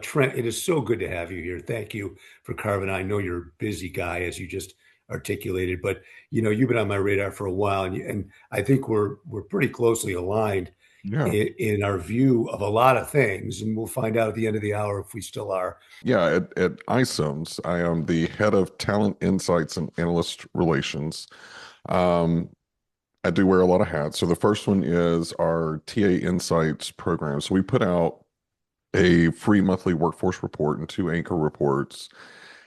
Trent, it is so good to have you here. Thank you for carving. I know you're a busy guy, as you just articulated, but you've been on my radar for a while, and I think we're pretty closely aligned Yeah, in our view of a lot of things, and we'll find out at the end of the hour if we still are. yeah. At iCIMS, I am the head of Talent Insights and Analyst Relations. Um, I do wear a lot of hats. So the first one is our TA Insights program. So we put out a free monthly workforce report and two anchor reports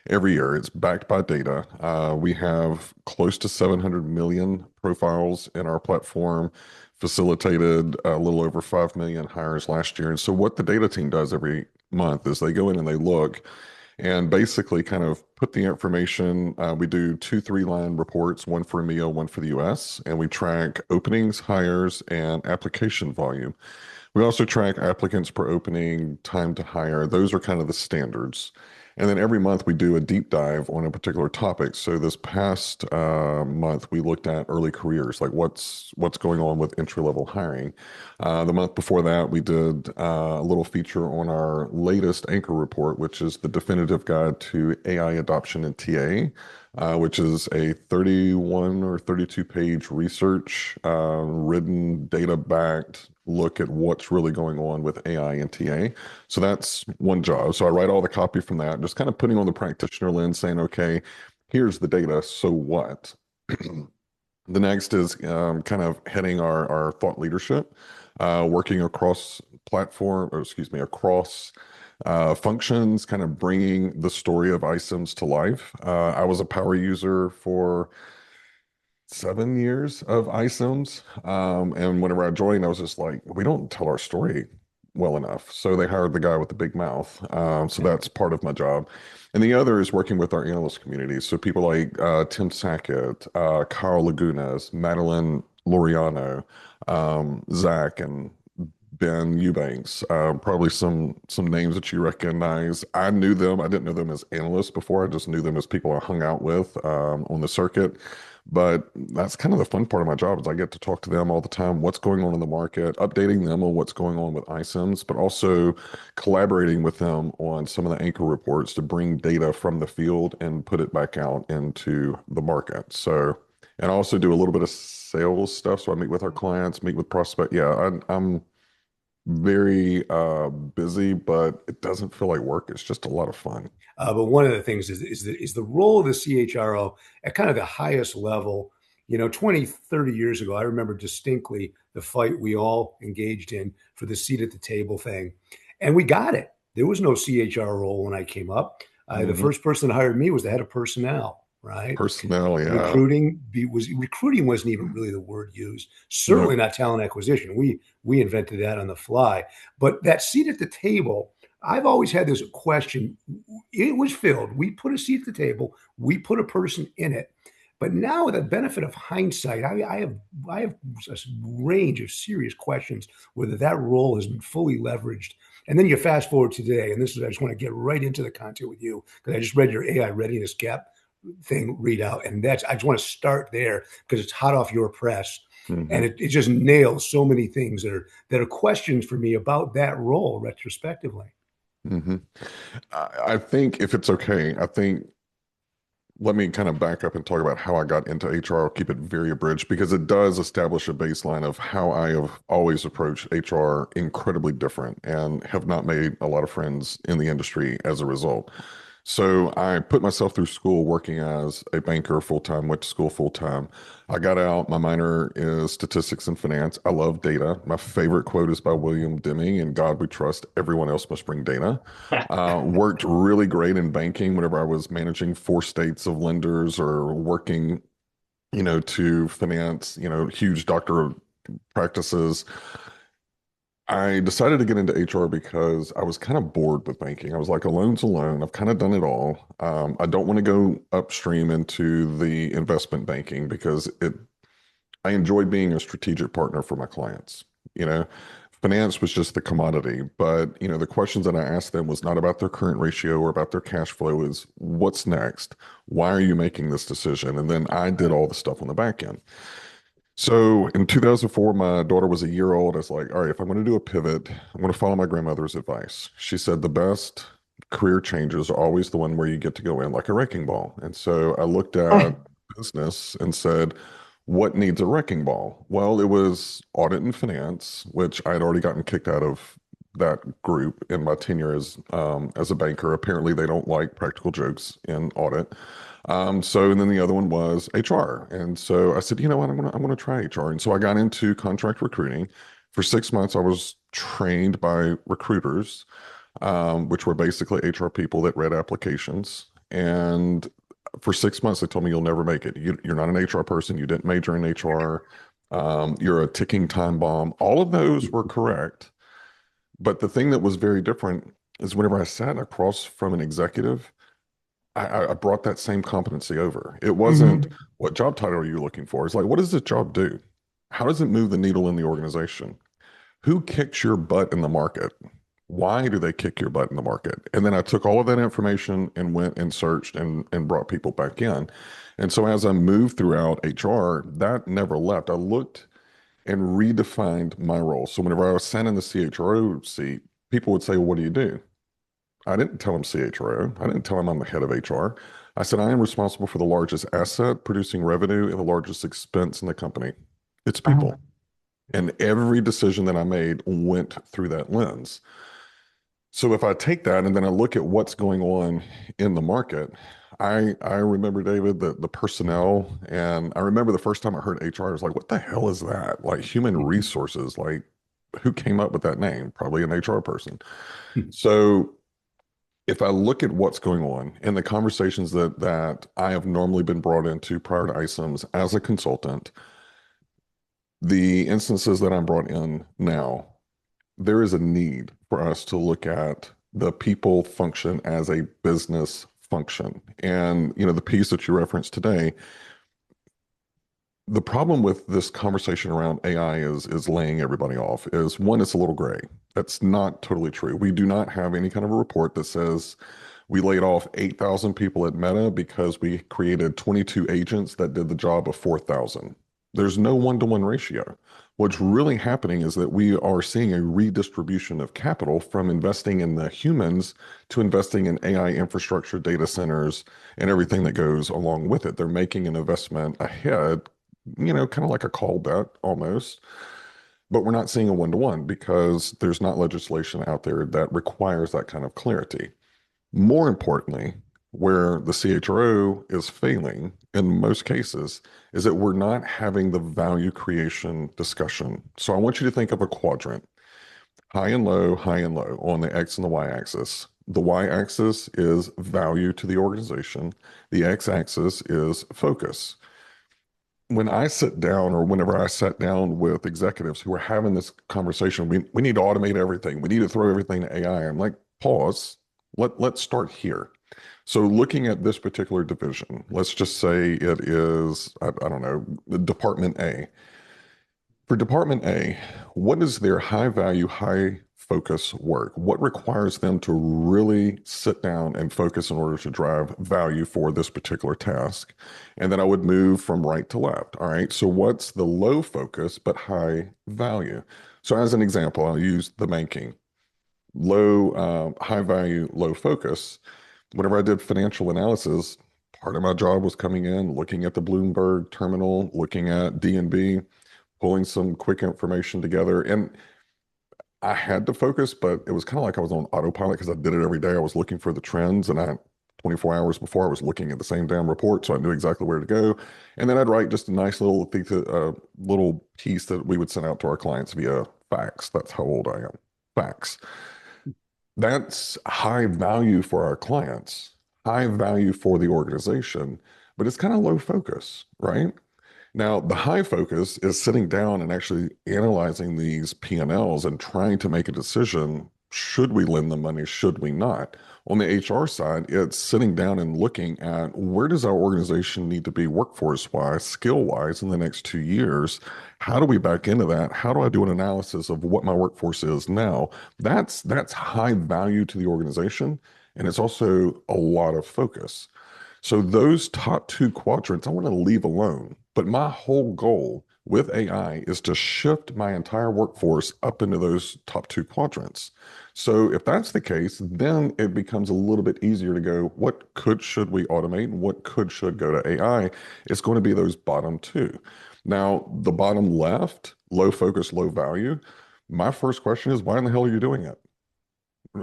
every year. It's backed by data. We have close to 700 million profiles in our platform, facilitated a little over 5 million hires last year. And so, what the data team does every month is they go in and they look and basically kind of put the information. We do two, 3 line reports, one for EMEA, one for the US, and we track openings, hires, and application volume. We also track applicants per opening, time to hire. Those are kind of the standards. And then every month we do a deep dive on a particular topic. So this past month we looked at early careers, like what's going on with entry level hiring. The month before that we did a little feature on our latest anchor report, which is the definitive guide to AI adoption in TA. Which is a 31 or 32 page research, written, data backed look at what's really going on with AI and TA. So that's one job. So I write all the copy from that, just kind of putting on the practitioner lens, saying, okay, here's the data. So what? The next is kind of heading our thought leadership, working across platform, or excuse me, across functions, kind of bringing the story of iCIMS to life. I was a power user for 7 years of iCIMS. And whenever I joined, I was just like, we don't tell our story well enough. So they hired the guy with the big mouth. So that's part of my job. And the other is working with our analyst community. So people like Tim Sackett, Kyle Lagunas, Madeline Loriano, Zach, and Ben Eubanks, probably some names that you recognize. I knew them. I didn't know them as analysts before. I just knew them as people I hung out with on the circuit. But that's kind of the fun part of my job is I get to talk to them all the time, what's going on in the market, updating them on what's going on with iCIMS, but also collaborating with them on some of the anchor reports to bring data from the field and put it back out into the market. So, and I also do a little bit of sales stuff. So I meet with our clients, meet with prospect. Yeah, I'm very busy, but it doesn't feel like work. It's just a lot of fun. But one of the things is the role of the CHRO at kind of the highest level. 20, 30 years ago, I remember distinctly the fight we all engaged in for the seat at the table thing. And we got it. There was no CHRO role when I came up. The Hmm. first person that hired me was the head of personnel, right? Personnel, yeah. Recruiting wasn't even really the word used. Certainly No. not talent acquisition. We invented that on the fly. But that seat at the table, I've always had this question. It was filled. We put a seat at the table. We put a person in it. But now, with the benefit of hindsight, I have a range of serious questions whether that role has been fully leveraged. And then you fast forward to today, and this is I just want to get right into the content with you because I just read your AI readiness gap thing readout, and I just want to start there because it's hot off your press, and Hmm. it just nails so many things that are questions for me about that role retrospectively. Hmm. I think if it's okay, I think let me kind of back up and talk about how I got into HR. I'll keep it very abridged because it does establish a baseline of how I have always approached HR incredibly different and have not made a lot of friends in the industry as a result. So I put myself through school working as a banker full time, went to school full time. I got out. My minor is statistics and finance. I love data. My favorite quote is by William Deming, "In God we trust, everyone else must bring data." Worked really great in banking whenever I was managing 4 states of lenders or working, to finance, huge doctor practices. I decided to get into HR because I was kind of bored with banking. I was like, a loan's a loan. I've kind of done it all. I don't want to go upstream into the investment banking because I enjoy being a strategic partner for my clients. You know, finance was just the commodity, but the questions that I asked them was not about their current ratio or about their cash flow, is what's next? Why are you making this decision? And then I did all the stuff on the back end. So in 2004, my daughter was a year old. I was like, all right, if I'm going to do a pivot, I'm going to follow my grandmother's advice. She said the best career changes are always the one where you get to go in like a wrecking ball. And so I looked at business and said, what needs a wrecking ball? Well, it was audit and finance, which I had already gotten kicked out of that group in my tenure as a banker. Apparently, they don't like practical jokes in audit. So and then the other one was HR. And so I said, you know what, I'm gonna try HR. And so I got into contract recruiting. For 6 months, I was trained by recruiters, which were basically HR people that read applications. And for 6 months, they told me you'll never make it. You're not an HR person. You didn't major in HR. You're a ticking time bomb. All of those were correct. But the thing that was very different is whenever I sat across from an executive, I brought that same competency over. It wasn't Mhm. what job title are you looking for? It's like, what does this job do? How does it move the needle in the organization? Who kicks your butt in the market? Why do they kick your butt in the market? And then I took all of that information and went and searched and brought people back in. And so as I moved throughout HR, that never left. I looked and redefined my role. So whenever I was sat in the CHRO seat, people would say, well, what do you do? I didn't tell him CHRO. I didn't tell him I'm the head of HR. I said, I am responsible for the largest asset producing revenue and the largest expense in the company. It's Uh-huh. people. And every decision that I made went through that lens. So if I take that and then I look at what's going on in the market, I remember, David, the personnel, and I remember the first time I heard HR, I was like, what the hell is that? Like human resources, like who came up with that name? Probably an HR person. So if I look at what's going on and the conversations that I have normally been brought into prior to iCIMS as a consultant, the instances that I'm brought in now, there is a need for us to look at the people function as a business function. And the piece that you referenced today, the problem with this conversation around AI is laying everybody off is one, it's a little gray. That's not totally true. We do not have any kind of a report that says we laid off 8,000 people at Meta because we created 22 agents that did the job of 4,000. There's no one-to-one ratio. What's really happening is that we are seeing a redistribution of capital from investing in the humans to investing in AI infrastructure, data centers, and everything that goes along with it. They're making an investment ahead, kind of like a call bet almost. But we're not seeing a one-to-one because there's not legislation out there that requires that kind of clarity. More importantly, where the CHRO is failing in most cases is that we're not having the value creation discussion. So I want you to think of a quadrant, high and low on the X and the Y axis. The Y axis is value to the organization. The X axis is focus. When I sit down or whenever I sat down with executives who are having this conversation, we need to automate everything. We need to throw everything to AI. I'm like, pause. Let's start here. So looking at this particular division, let's just say it is, I don't know, Department A. For Department A, what is their high value, high focus work? What requires them to really sit down and focus in order to drive value for this particular task? And then I would move from right to left. All right. So what's the low focus but high value? So as an example, I'll use the banking. High value, low focus. Whenever I did financial analysis, part of my job was coming in, looking at the Bloomberg terminal, looking at DNB, pulling some quick information together. And I had to focus, but it was kind of like I was on autopilot because I did it every day. I was looking for the trends, and 24 hours before I was looking at the same damn report, so I knew exactly where to go. And then I'd write just a nice little piece that we would send out to our clients via fax. That's how old I am. Fax. That's high value for our clients, high value for the organization, but it's kind of low focus, right? Now, the high focus is sitting down and actually analyzing these P&Ls and trying to make a decision. Should we lend the money? Should we not? On the HR side, it's sitting down and looking at where does our organization need to be workforce-wise, skill-wise in the next 2 years? How do we back into that? How do I do an analysis of what my workforce is now? That's high value to the organization, and it's also a lot of focus. So those top two quadrants, I want to leave alone. But my whole goal with AI is to shift my entire workforce up into those top two quadrants. So if that's the case, then it becomes a little bit easier to go, what should we automate? And what should go to AI? It's going to be those bottom two. Now, the bottom left, low focus, low value. My first question is, why in the hell are you doing it?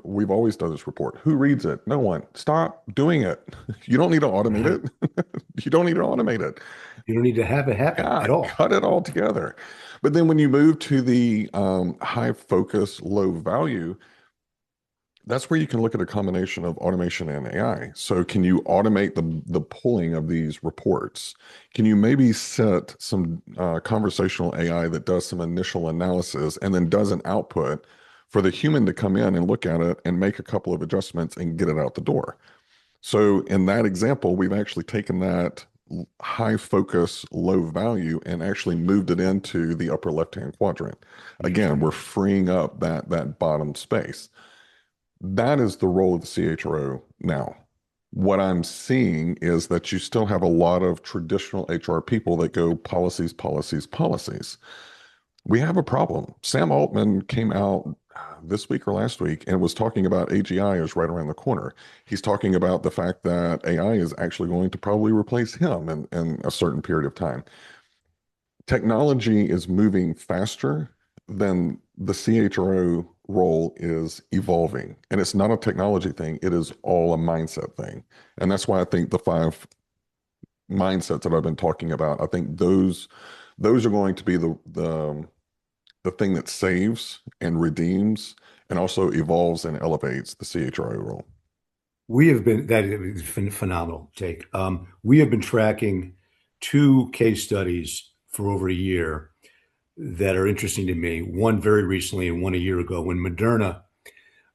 We've always done this report. Who reads it? No one. Stop doing it. You don't need to automate Right. it. You don't need to automate it. You don't need to have it happen Yeah, at all. cut it all together. But then when you move to the high focus, low value, that's where you can look at a combination of automation and AI. So can you automate the pulling of these reports? Can you maybe set some conversational AI that does some initial analysis and then does an output for the human to come in and look at it and make a couple of adjustments and get it out the door? So in that example, we've actually taken that high focus, low value and actually moved it into the upper left-hand quadrant. Again, Interesting. we're freeing up that bottom space. That is the role of the CHRO now. What I'm seeing is that you still have a lot of traditional HR people that go policies, policies, policies. We have a problem. Sam Altman came out this week or last week and was talking about AGI is right around the corner. He's talking about the fact that AI is actually going to probably replace him in a certain period of time. Technology is moving faster than the CHRO role is evolving. And it's not a technology thing, it is all a mindset thing. And that's why I think the five mindsets that I've been talking about, I think those are going to be the thing that saves and redeems and also evolves and elevates the CHRO role. We have been, that is phenomenal take. We have been tracking two case studies for over a year that are interesting to me. One very recently and one a year ago when Moderna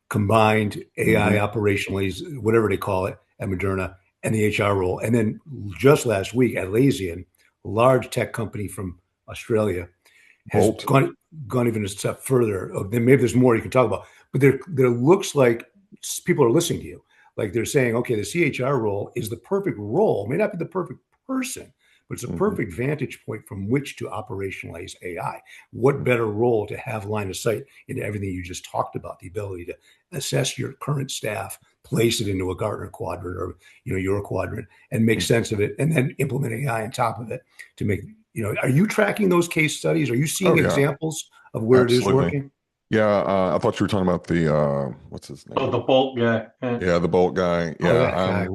combined AI Mhm. operationally, whatever they call it, at Moderna and the HR role. And then just last week, Atlassian, a large tech company from Australia, has Bolt. gone even a step further. Then maybe there's more you can talk about, but there looks like people are listening to you. Like they're saying, okay, the CHR role is the perfect role, may not be the perfect person, but it's a Mhm. perfect vantage point from which to operationalize AI. What better role to have line of sight into everything you just talked about, the ability to assess your current staff, place it into a Gartner quadrant or your quadrant and make sense of it, and then implement AI on top of it to make are you tracking those case studies? Are you seeing Oh yeah, examples of where it is absolutely. working? Yeah, I thought you were talking about the what's his Oh, name? the Bolt guy. Yeah. Yeah, the Bolt guy. Oh, Yeah, that guy.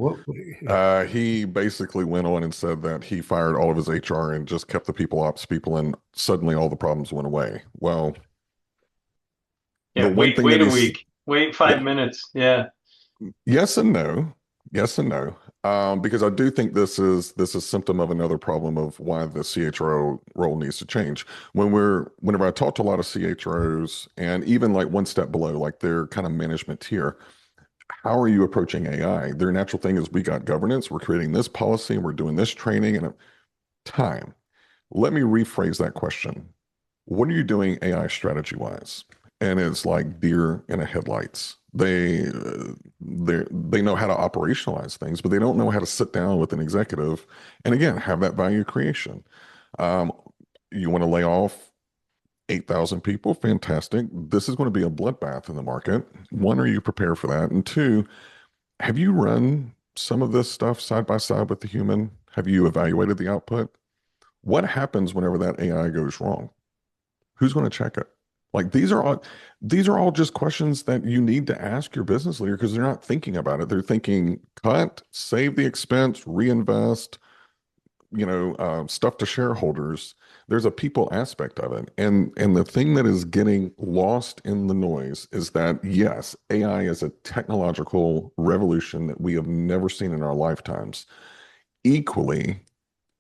Yeah. he basically went on and said that he fired all of his HR and just kept the people ops people, and suddenly all the problems went away. Well, the Yeah. one Wait, thing that wait a he's, week. Wait 5 minutes. Yeah. yes and no, yes and no, because I do think this is a symptom of another problem of why the CHRO role needs to change. Whenever I talk to a lot of CHROs, and even like one step below, like their kind of management tier, how are you approaching AI? Their natural thing is we got governance, we're creating this policy, and we're doing this training, and time. Let me rephrase that question. What are you doing AI strategy wise? And it's like deer in the headlights. They know how to operationalize things, but they don't know how to sit down with an executive and again have that value creation. Um, you want to lay off 8,000 people? Fantastic. This is going to be a bloodbath in the market. One, are you prepared for that? And two, have you run some of this stuff side by side with the human? Have you evaluated the output? What happens whenever that AI goes wrong? Who's going to check it? Like these are all just questions that you need to ask your business leader because they're not thinking about it. They're thinking cut, save the expense, reinvest, stuff to shareholders. There's a people aspect of it. And the thing that is getting lost in the noise is that yes, AI is a technological revolution that we have never seen in our lifetimes. Equally,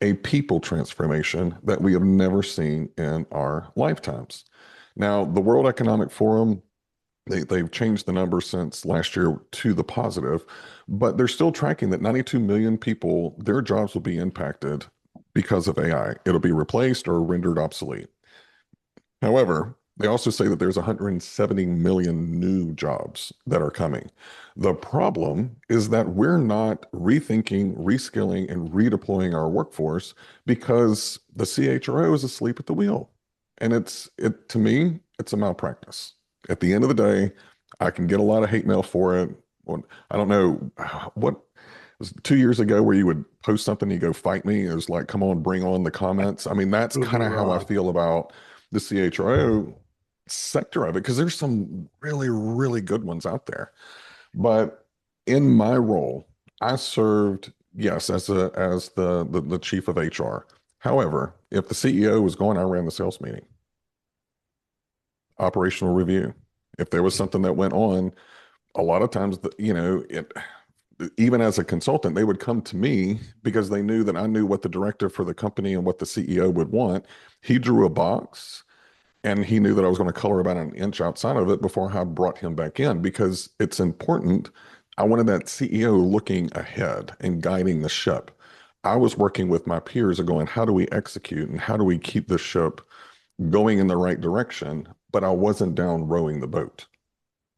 a people transformation that we have never seen in our lifetimes. Now, the World Economic Forum, they've changed the number since last year to the positive, but they're still tracking that 92 million people, their jobs will be impacted because of AI. It'll be replaced or rendered obsolete. However, They also say that there's 170 million new jobs that are coming. The problem is that we're not rethinking, reskilling, and redeploying our workforce because the CHRO is asleep at the wheel. And to me, it's a malpractice. At the end of the day, I can get a lot of hate mail for it. I don't know what was 2 years ago where you would post something, you go fight me. It was like, come on, bring on the comments. I mean, that's Prove me kind of how I wrong. feel about the CHRO sector of it, because there's some really, really good ones out there. But in my role, I served, yes, as the chief of HR. However, if the CEO was going, I ran the sales meeting, operational review. If there was something that went on, a lot of times, even as a consultant, they would come to me because they knew that I knew what the director for the company and what the CEO would want. He drew a box and he knew that I was going to color about an inch outside of it before I brought him back in because it's important. I wanted that CEO looking ahead and guiding the ship. I was working with my peers and going, how do we execute and how do we keep the ship going in the right direction? But I wasn't down rowing the boat.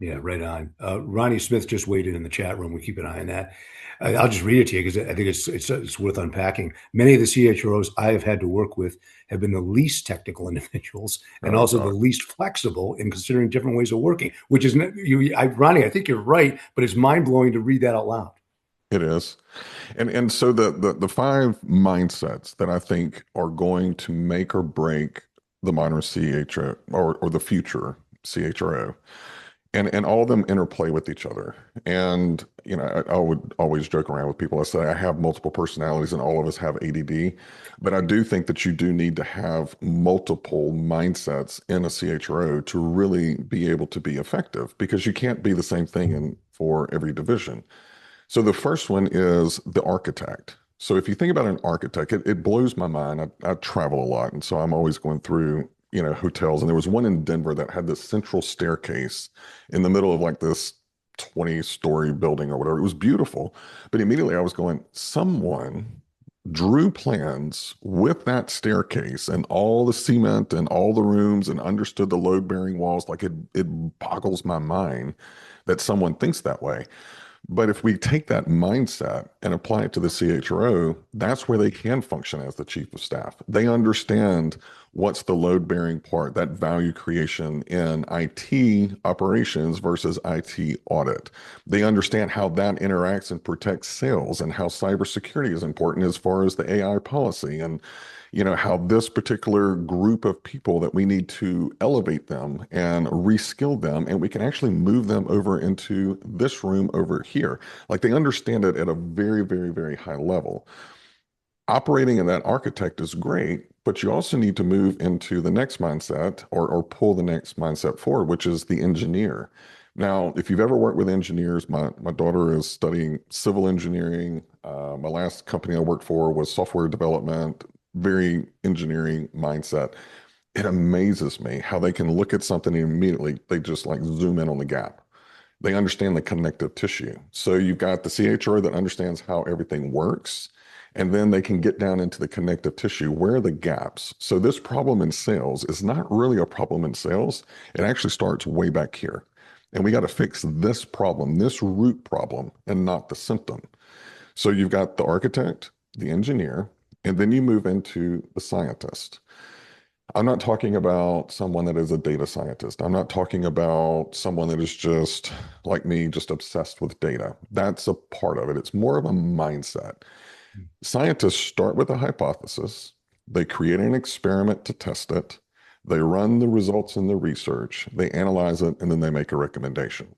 Yeah, right on. Ronnie Smith just weighed in the chat room. We keep an eye on that. I'll just read it to you because I think it's worth unpacking. Many of the CHROs I have had to work with have been the least technical individuals and Oh also the God, least flexible in considering different ways of working. Which is Ronnie, I think you're right, but it's mind blowing to read that out loud. it is. And so the five mindsets that I think are going to make or break the modern CHRO or the future CHRO, and all of them interplay with each other. And I would always joke around with people. I say I have multiple personalities, and all of us have ADD. But I do think that you do need to have multiple mindsets in a CHRO to really be able to be effective, because you can't be the same thing for every division. So the first one is the architect. So if you think about an architect, it blows my mind. I travel a lot, and so I'm always going through, hotels. And there was one in Denver that had this central staircase in the middle of like this 20-story building or whatever. It was beautiful. But immediately I was going, someone drew plans with that staircase and all the cement and all the rooms and understood the load-bearing walls. Like it boggles my mind that someone thinks that way. But if we take that mindset and apply it to the CHRO, that's where they can function as the chief of staff. They understand what's the load bearing part, that value creation in IT operations versus IT audit. They understand how that interacts and protects sales and how cybersecurity is important as far as the AI policy and how this particular group of people that we need to elevate them and reskill them, and we can actually move them over into this room over here. Like they understand it at a very, very, very high level. Operating in that architect is great, but you also need to move into the next mindset or pull the next mindset forward, which is the engineer. Now, if you've ever worked with engineers, my daughter is studying civil engineering. My last company I worked for was software development, very engineering mindset. It amazes me how they can look at something and immediately they just like zoom in on the gap. They understand the connective tissue. So you've got the CHRO that understands how everything works, and then they can get down into the connective tissue. Where are the gaps? So this problem in sales is not really a problem in sales. It actually starts way back here. And we got to fix this problem, this root problem, and not the symptom. So you've got the architect, the engineer, and then you move into the scientist. I'm not talking about someone that is a data scientist. I'm not talking about someone that is just like me, just obsessed with data. That's a part of it. It's more of a mindset. Scientists start with a hypothesis, they create an experiment to test it, they run the results in the research, they analyze it, and then they make a recommendation.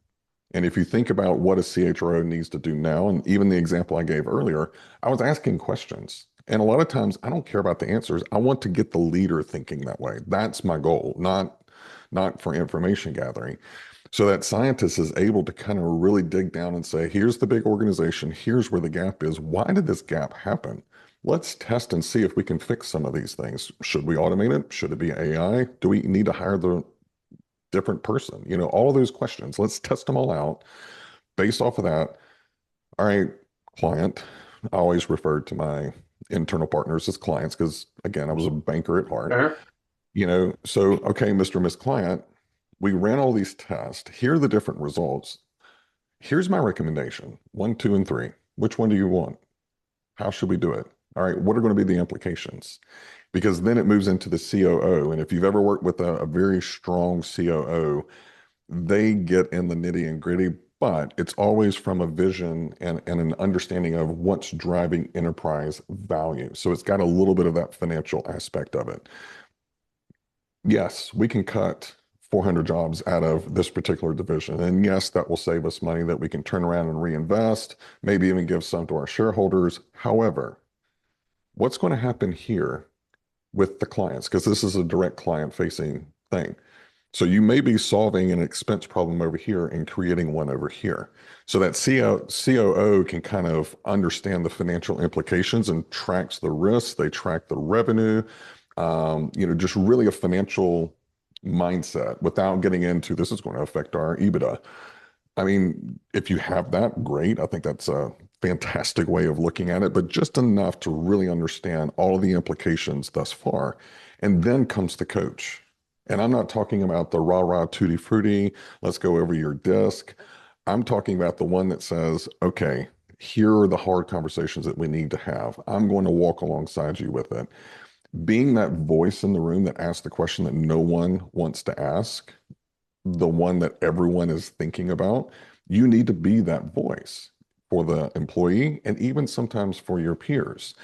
And if you think about what a CHRO needs to do now, and even the example I gave earlier, I was asking questions. And a lot of times I don't care about the answers. I want to get the leader thinking that way. That's my goal, not for information gathering. So that scientist is able to kind of really dig down and say, here's the big organization, here's where the gap is. Why did this gap happen? Let's test and see if we can fix some of these things. Should we automate it? Should it be AI? Do we need to hire the different person? All of those questions. Let's test them all out. Based off of that, all right, client. I always referred to my internal partners as clients because, again, I was a banker at heart. Sure. So, okay, Mr. and Miss Client, we ran all these tests. Here are the different results. Here's my recommendation: one, two, and three. Which one do you want? How should we do it? All right, what are going to be the implications? Because then it moves into the COO. And if you've ever worked with a very strong COO, they get in the nitty and gritty, but it's always from a vision and an understanding of what's driving enterprise value. So it's got a little bit of that financial aspect of it. Yes, we can cut 400 jobs out of this particular division. And yes, that will save us money that we can turn around and reinvest, maybe even give some to our shareholders. However, what's going to happen here with the clients? Because this is a direct client facing thing. So you may be solving an expense problem over here and creating one over here. So that COO can kind of understand the financial implications and tracks the risks. They track the revenue, just really a financial mindset without getting into this is going to affect our EBITDA. I mean, if you have that, great. I think that's a fantastic way of looking at it, but just enough to really understand all of the implications thus far. And then comes the coach. And I'm not talking about the rah-rah tutti frutti, let's go over your disc. I'm talking about the one that says, okay, here are the hard conversations that we need to have. I'm going to walk alongside you with it. Being that voice in the room that asks the question that no one wants to ask, the one that everyone is thinking about, you need to be that voice for the employee and even sometimes for your peers.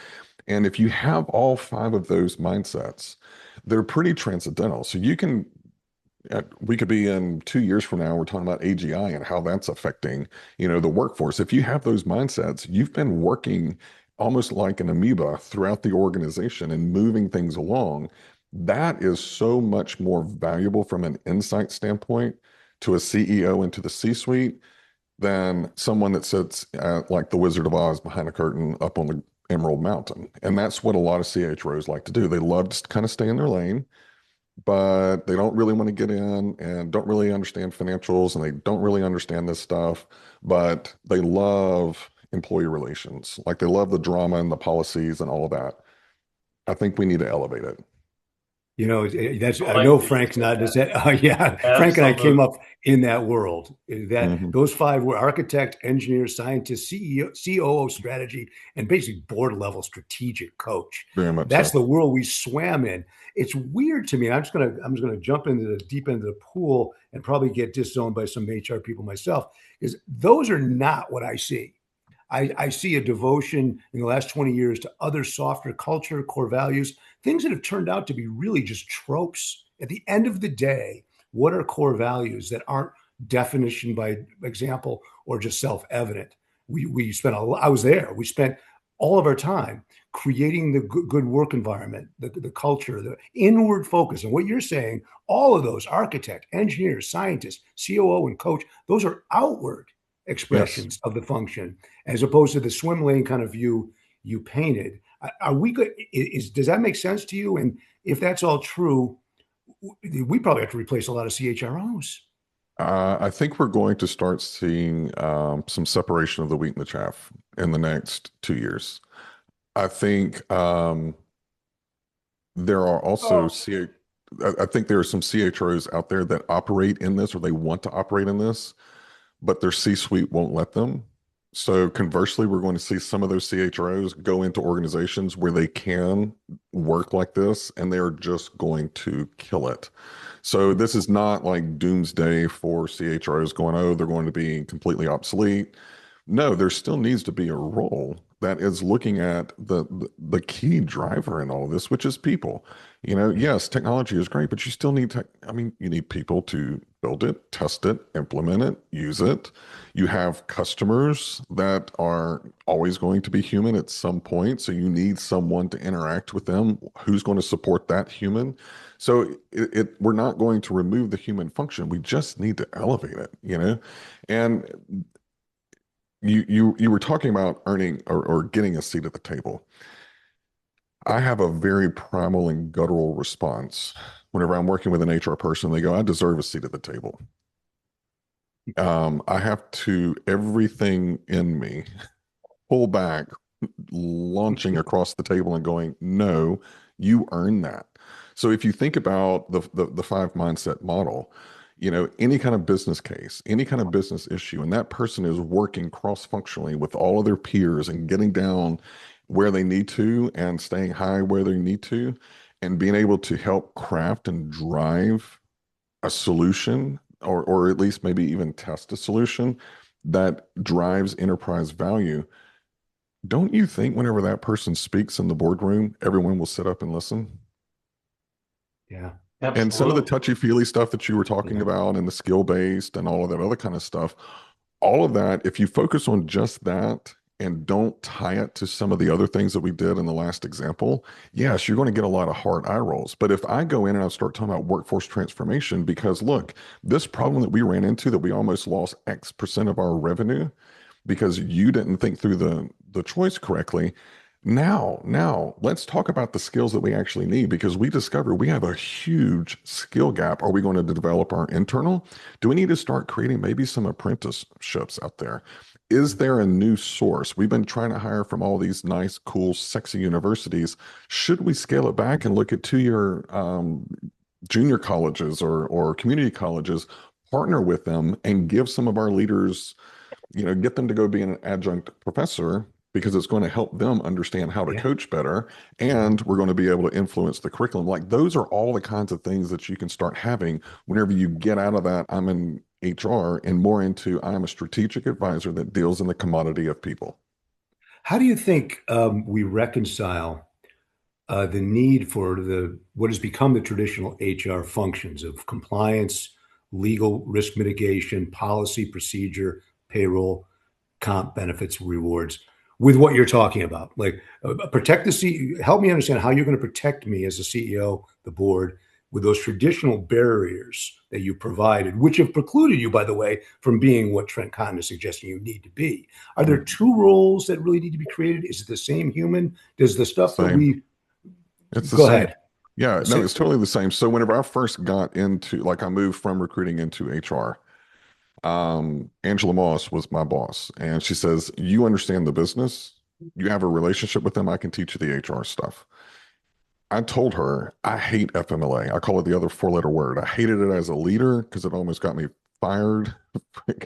And if you have all five of those mindsets, they're pretty transcendental. So we could be in 2 years from now, we're talking about AGI and how that's affecting, the workforce. If you have those mindsets, you've been working almost like an amoeba throughout the organization and moving things along. That is so much more valuable from an insight standpoint to a CEO and to the C-suite than someone that sits like the Wizard of Oz behind a curtain up on the Emerald Mountain. And that's what a lot of CHROs like to do. They love to kind of stay in their lane, but they don't really want to get in and don't really understand financials and they don't really understand this stuff, but they love employee relations. Like they love the drama and the policies and all of that. I think we need to elevate it. That's I I like know what you Frank's said. not is that yeah, Frank and I came Absolutely. up in that world. That Mhm. those five were architect, engineer, scientist, CEO, COO strategy, and basically board level strategic coach. Very much That's so. the world we swam in. It's weird to me. I'm just gonna jump into the deep end of the pool and probably get disowned by some HR people myself, because those are not what I see. I see a devotion in the last 20 years to other softer culture, core values, things that have turned out to be really just tropes. At the end of the day, what are core values that aren't definition by example or just self-evident? We spent I was there. We spent all of our time creating the good work environment, the culture, the inward focus. And what you're saying, all of those architect, engineers, scientists, COO, and coach, those are outward Yes. expressions of the function as opposed to the swim lane kind of view you painted. Are we good? Does that make sense to you? And if that's all true, we probably have to replace a lot of CHROs. I think we're going to start seeing some separation of the wheat and the chaff in the next 2 years. I think there are also Oh, I think there are some CHROs out there that operate in this or they want to operate in this, but their C-suite won't let them. So conversely, we're going to see some of those CHROs go into organizations where they can work like this and they're just going to kill it. So this is not like doomsday for CHROs going, oh, they're going to be completely obsolete. No, there still needs to be a role that is looking at the key driver in all of this, which is people. Yes, technology is great, but you still need I mean, you need people to build it, test it, implement it, use it. You have customers that are always going to be human at some point, so you need someone to interact with them who's going to support that human. So we're not going to remove the human function. We just need to elevate it. And you were talking about earning or getting a seat at the table. I have a very primal and guttural response whenever I'm working with an HR person. They go, "I deserve a seat at the table." I have to everything in me pull back, launching across the table and going, "No, you earn that." So if you think about the five mindset model, any kind of business case, any kind of business issue, and that person is working cross-functionally with all of their peers and getting down where they need to and staying high where they need to, and being able to help craft and drive a solution, or at least maybe even test a solution that drives enterprise value. Don't you think whenever that person speaks in the boardroom, everyone will sit up and listen? Yeah. And some of the Absolutely. touchy-feely stuff that you were talking Yeah. about and the skill-based and all of that other kind of stuff, all of that, if you focus on just that and don't tie it to some of the other things that we did in the last example, yes, you're going to get a lot of hard eye rolls. But if I go in and I start talking about workforce transformation, because look, this problem that we ran into that we almost lost X% of our revenue because you didn't think through the choice correctly. Now let's talk about the skills that we actually need, because we discovered we have a huge skill gap. Are we going to develop our internal? Do we need to start creating maybe some apprenticeships out there? Is there a new source? We've been trying to hire from all these nice, cool, sexy universities. Should we scale it back and look at two-year junior colleges or community colleges, partner with them and give some of our leaders, get them to go be an adjunct professor, because it's going to help them understand how to Yeah. coach better, and we're going to be able to influence the curriculum. Like, those are all the kinds of things that you can start having whenever you get out of that I'm in HR and more into I'm a strategic advisor that deals in the commodity of people. How do you think we reconcile the need for the what has become the traditional HR functions of compliance, legal, risk mitigation, policy, procedure, payroll, comp, benefits, rewards, with what you're talking about? Like protect the help me understand how you're going to protect me as a CEO, the board, with those traditional barriers that you provided, which have precluded you, by the way, from being what Trent Cotton is suggesting you need to be. Are there two roles that really need to be created? Is it the same human? Does the stuff that Same. we It's the go same. ahead? Yeah, no, Say, it's totally the same. So whenever I first got into, like, I moved from recruiting into HR, Angela Moss was my boss, and she says, "You understand the business. You have a relationship with them. I can teach you the HR stuff." I told her I hate FMLA. I call it the other four-letter word. I hated it as a leader because it almost got me fired.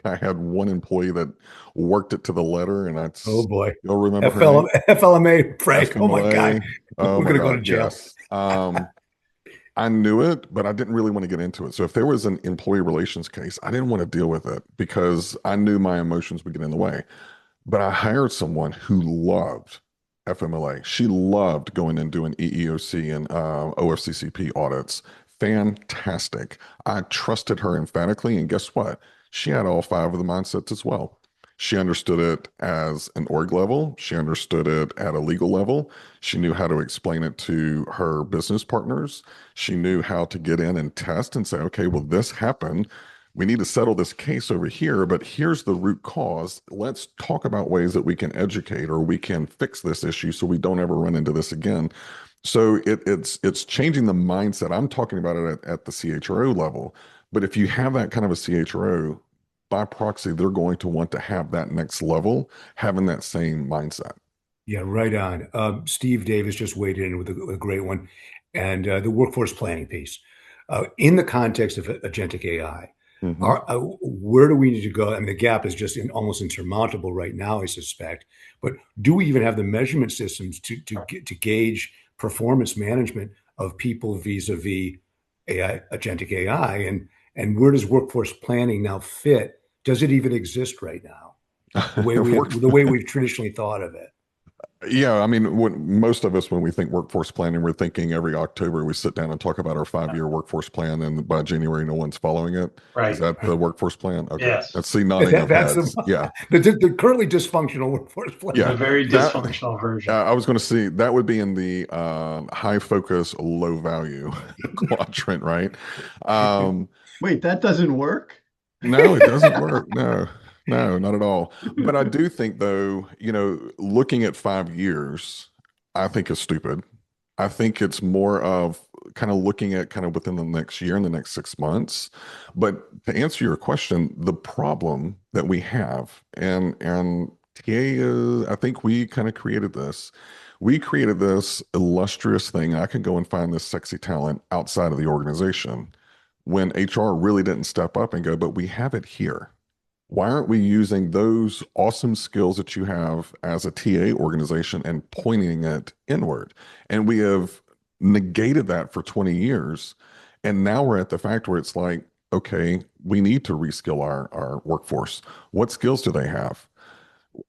I had one employee that worked it to the letter, and I oh boy, still remember her name. FLMA, Frank. Oh my God, FMLA. Oh we're my gonna go to God, jail. yes. I knew it, but I didn't really want to get into it. So if there was an employee relations case, I didn't want to deal with it because I knew my emotions would get in the way. But I hired someone who loved FMLA. She loved going and doing EEOC and OFCCP audits. Fantastic. I trusted her emphatically. And guess what? She had all five of the mindsets as well. She understood it as an org level. She understood it at a legal level. She knew how to explain it to her business partners. She knew how to get in and test and say, okay, well, this happened. We need to settle this case over here, but here's the root cause. Let's talk about ways that we can educate or we can fix this issue so we don't ever run into this again. So it's changing the mindset. I'm talking about it at the CHRO level, but if you have that kind of a CHRO, by proxy, they're going to want to have that next level, having that same mindset. Yeah, right on. Steve Davis just weighed in with a great one, and the workforce planning piece. In the context of agentic AI, Hmm. where do we need to go? I mean, the gap is just almost insurmountable right now, I suspect. But do we even have the measurement systems to gauge performance management of people vis-a-vis AI, agentic AI, and where does workforce planning now fit? Does it even exist right now? Work, The way we've traditionally thought of it. Yeah, I mean, most of us, when we think workforce planning, we're thinking every October we sit down and talk about our 5-year workforce plan, and by January, no one's following it. Is Right. that the workforce plan? Okay, Yes. let's see nodding of That's heads. Yeah, the currently dysfunctional workforce The yeah. plan. very That dysfunctional version. I was going to see that would be in the high focus, low value quadrant, right? Um, Wait, that doesn't work? No, it doesn't work. No, no, not at all. But I do think, though, looking at 5 years, I think is stupid. I think it's more of kind of looking at kind of within the next year and the next 6 months. But to answer your question, the problem that we have, and TA is, I think we kind of created this. We created this illustrious thing. I can go and find this sexy talent outside of the organization when HR really didn't step up and go, but we have it here. Why aren't we using those awesome skills that you have as a TA organization and pointing it inward? And we have negated that for 20 years. And now we're at the fact where it's like, okay, we need to reskill our workforce. What skills do they have?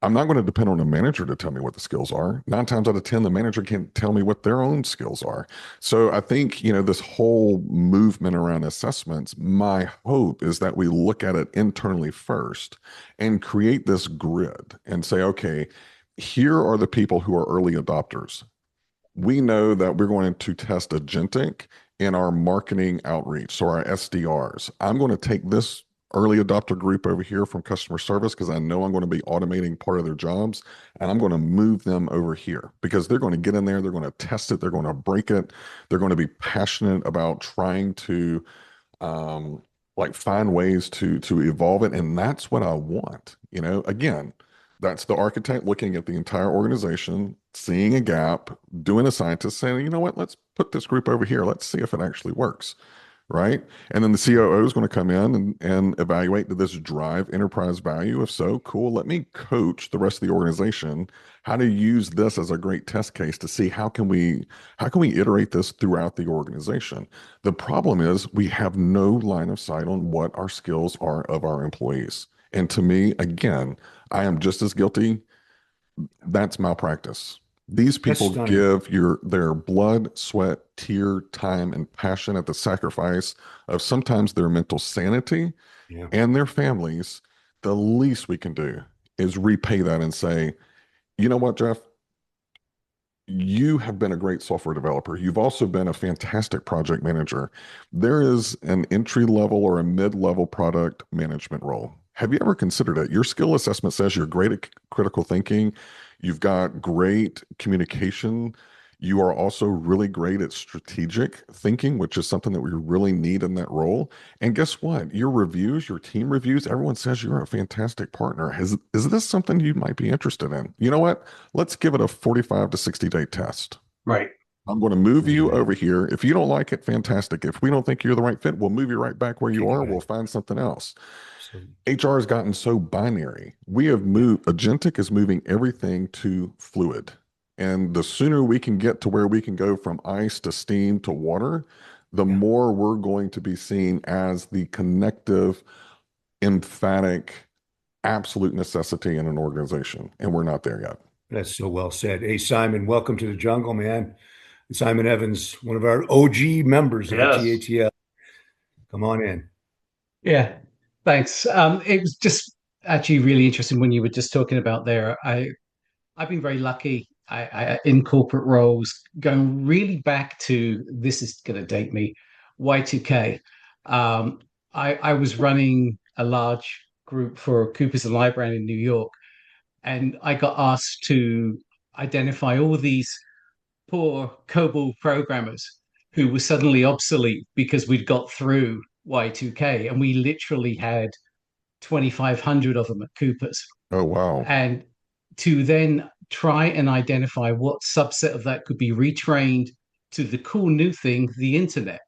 I'm not going to depend on a manager to tell me what the skills are. 9 times out of 10, the manager can't tell me what their own skills are. So I think, this whole movement around assessments, my hope is that we look at it internally first and create this grid and say, okay, here are the people who are early adopters. We know that we're going to test agentic in our marketing outreach, so our SDRs. I'm going to take this early adopter group over here from customer service because I know I'm going to be automating part of their jobs, and I'm going to move them over here because they're going to get in there, they're going to test it, they're going to break it, they're going to be passionate about trying to find ways to evolve it, and that's what I want. Again, that's the architect looking at the entire organization, seeing a gap, doing a scientist saying, you know what, let's put this group over here. Let's see if it actually works. Right. And then the COO is going to come in and evaluate, did this drive enterprise value? If so, cool. Let me coach the rest of the organization how to use this as a great test case to see how can we iterate this throughout the organization. The problem is we have no line of sight on what our skills are of our employees. And to me, again, I am just as guilty. That's malpractice. These people give their blood, sweat, tear, time, and passion at the sacrifice of sometimes their mental sanity and their families. The least we can do is repay that and say, you know what, Jeff? You have been a great software developer. You've also been a fantastic project manager. There is an entry level or a mid-level product management role. Have you ever considered it? Your skill assessment says you're great at critical thinking. You've got great communication. You are also really great at strategic thinking, which is something that we really need in that role. And guess what? Your reviews, your team reviews, everyone says you're a fantastic partner. Is this something you might be interested in? You know what? Let's give it a 45 to 60-day test. Right. I'm going to move you over here. If you don't like it, fantastic. If we don't think you're the right fit, we'll move you right back where you are. We'll find something else. HR has gotten so binary. We have moved, agentic is moving everything to fluid. And the sooner we can get to where we can go from ice to steam to water, the more we're going to be seen as the connective, emphatic, absolute necessity in an organization. And we're not there yet. That's so well said. Hey, Simon, welcome to the jungle, man. Simon Evans, one of our OG members of the TATL. Come on in. Yeah, thanks. It was just actually really interesting when you were just talking about there. I've been very lucky in corporate roles, going really back to, this is going to date me, Y2K. I was running a large group for Coopers and Lybrand in New York, and I got asked to identify all these poor COBOL programmers who were suddenly obsolete because we'd got through Y2K, and we literally had 2,500 of them at Coopers. Oh, wow. And to then try and identify what subset of that could be retrained to the cool new thing, the internet.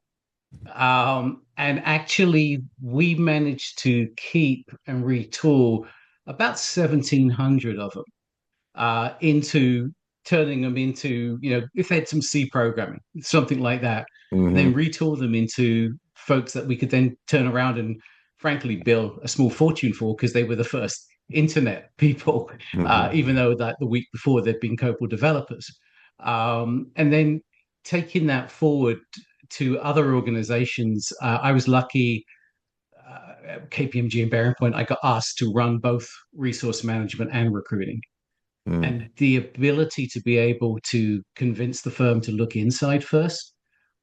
And actually, we managed to keep and retool about 1,700 of them into turning them into, if they had some C programming, something like that, and then retool them into folks that we could then turn around and frankly bill a small fortune for, because they were the first internet people, even though that the week before they'd been COBOL developers. And then taking that forward to other organizations, I was lucky. KPMG and Bearing Point, I got asked to run both resource management and recruiting. And the ability to be able to convince the firm to look inside first,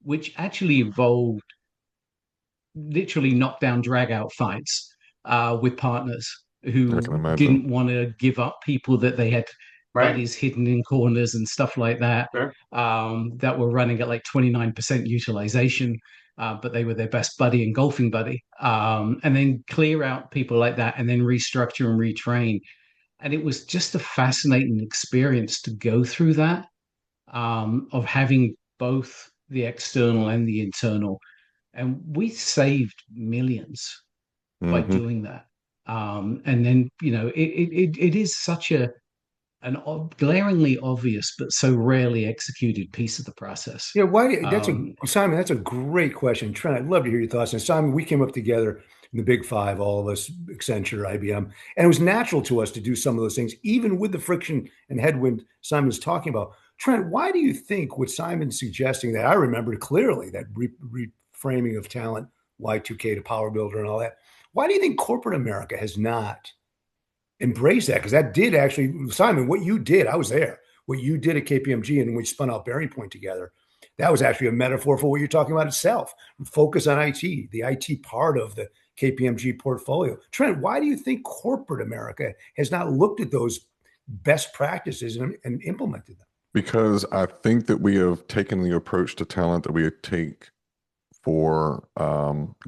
which actually involved literally knockdown, drag out fights with partners who didn't want to give up people that they had buddies hidden in corners and stuff like that, that were running at like 29% utilization, but they were their best buddy and golfing buddy. And then clear out people like that and then restructure and retrain. And it was just a fascinating experience to go through that, of having both the external and the internal. And we saved millions by Hmm. doing that. And then, it is such glaringly obvious, but so rarely executed piece of the process. Yeah, why do, that's a Um, Simon, that's a great question. Trent, I'd love to hear your thoughts. And Simon, we came up together in the big five, all of us, Accenture, IBM, and it was natural to us to do some of those things, even with the friction and headwind Simon's talking about. Trent, why do you think what Simon's suggesting that I remembered clearly that reframing of talent, Y2K to Power Builder and all that? Why do you think corporate America has not embraced that? Because that did actually, Simon, what you did, I was there. What you did at KPMG and we spun out Bearing Point together, that was actually a metaphor for what you're talking about itself. Focus on IT, the IT part of the KPMG portfolio. Trent, why do you think corporate America has not looked at those best practices and implemented them? Because I think that we have taken the approach to talent that we take for